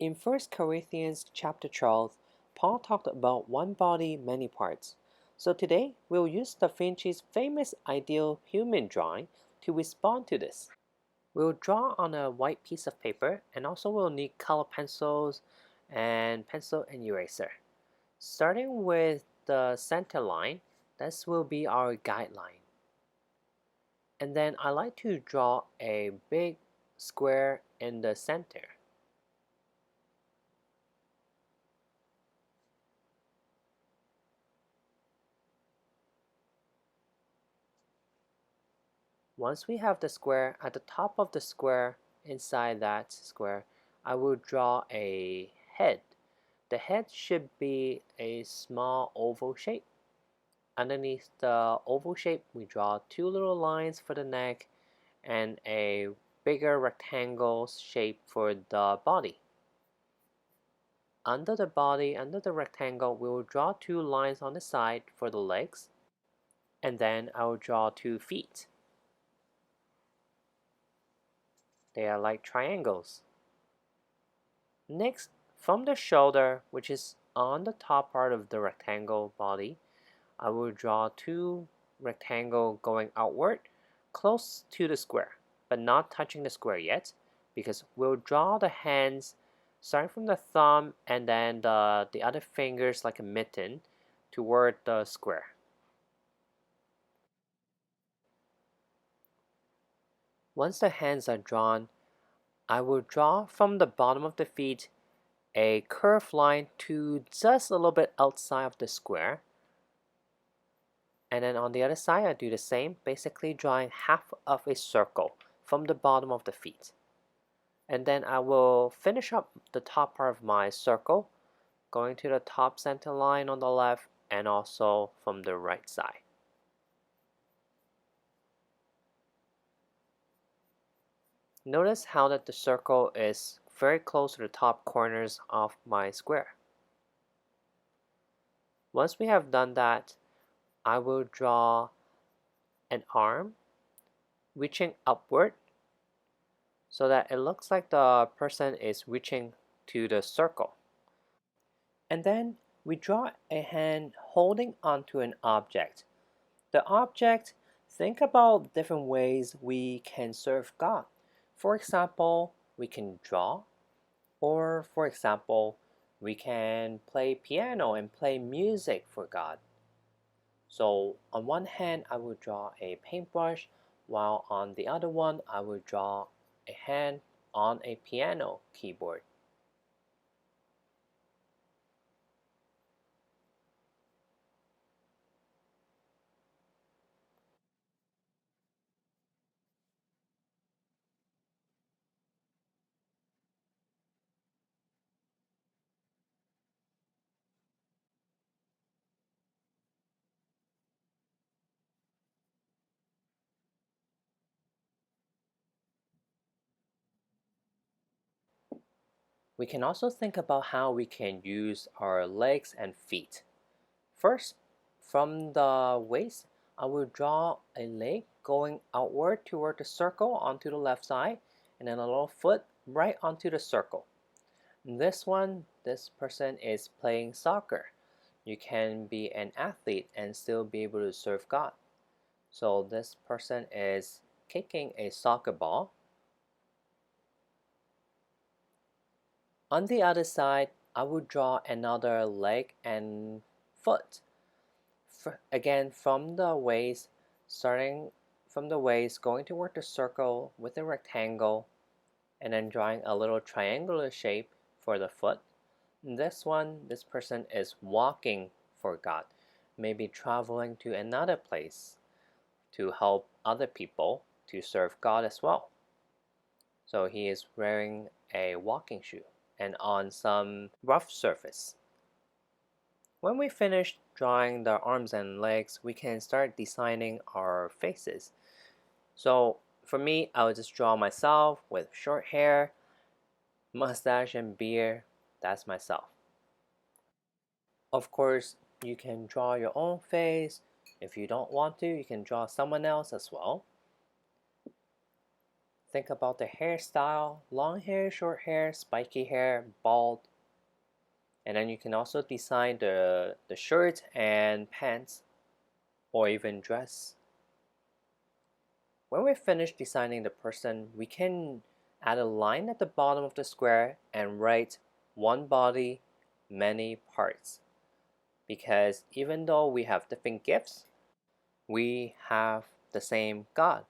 In 1 Corinthians chapter 12, Paul talked about one body, many parts. So today, we'll use Da Vinci's famous ideal human drawing to respond to this. We'll draw on a white piece of paper, and also we'll need color pencils and pencil and eraser. Starting with the center line, this will be our guideline. And then I like to draw a big square in the center. Once we have the square, at the top of the square, inside that square, I will draw a head. The head should be a small oval shape. Underneath the oval shape, we draw two little lines for the neck and a bigger rectangle shape for the body. Under the body, under the rectangle, we will draw two lines on the side for the legs, and then I will draw 2 feet. They are like triangles. Next, from the shoulder, which is on the top part of the rectangle body, I will draw 2 rectangles going outward, close to the square, but not touching the square yet, because we'll draw the hands starting from the thumb and then the other fingers like a mitten toward the square. Once the hands are drawn, I will draw from the bottom of the feet a curved line to just a little bit outside of the square. And then on the other side, I do the same, basically drawing half of a circle from the bottom of the feet. And then I will finish up the top part of my circle, going to the top center line on the left and also from the right side. Notice how that the circle is very close to the top corners of my square. Once we have done that, I will draw an arm reaching upward so that it looks like the person is reaching to the circle. And then we draw a hand holding onto an object. The object, think about different ways we can serve God. For example, we can draw, or for example, we can play piano and play music for God. So on one hand, I will draw a paintbrush, while on the other one, I will draw a hand on a piano keyboard. We can also think about how we can use our legs and feet. First, from the waist, I will draw a leg going outward toward the circle onto the left side, and then a little foot right onto the circle. This one, this person is playing soccer. You can be an athlete and still be able to serve God. So this person is kicking a soccer ball. On the other side, I will draw another leg and foot. Again, from the waist, starting from the waist, going toward the circle with a rectangle, and then drawing a little triangular shape for the foot. This one, this person is walking for God, maybe traveling to another place to help other people to serve God as well. So he is wearing a walking shoe and on some rough surface. When we finish drawing the arms and legs, we can start designing our faces. So for me, I will just draw myself with short hair, mustache and beard. That's myself. Of course, you can draw your own face. If you don't want to, you can draw someone else as well. Think about the hairstyle, long hair, short hair, spiky hair, bald. And then you can also design the shirt and pants or even dress. When we're finished designing the person, we can add a line at the bottom of the square and write one body, many parts. Because even though we have different gifts, we have the same God.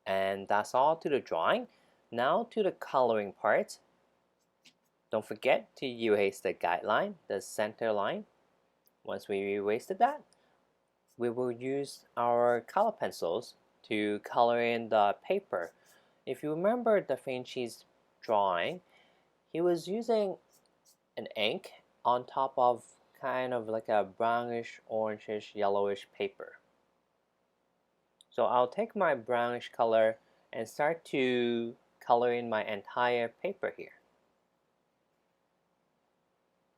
And that's all to the drawing. Now to the coloring part. Don't forget to erase the guideline, the center line. Once we erased that, we will use our color pencils to color in the paper. If you remember Da Vinci's drawing, he was using an ink on top of kind of like a brownish, orangish, yellowish paper. So I'll take my brownish color and start to color in my entire paper here.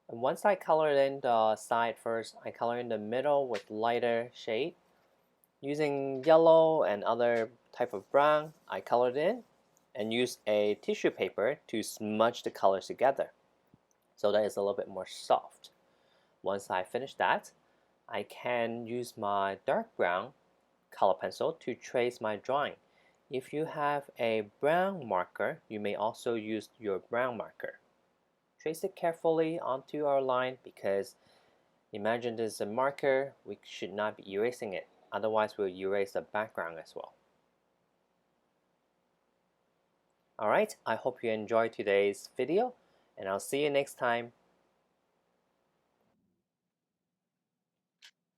And once I colored in the side first, I color in the middle with lighter shade. Using yellow and other type of brown, I colored in and used a tissue paper to smudge the colors together so that it's a little bit more soft. Once I finish that, I can use my dark brown color pencil to trace my drawing. If you have a brown marker, you may also use your brown marker. Trace it carefully onto our line because imagine this is a marker, we should not be erasing it. Otherwise, we'll erase the background as well. Alright, I hope you enjoyed today's video, and I'll see you next time.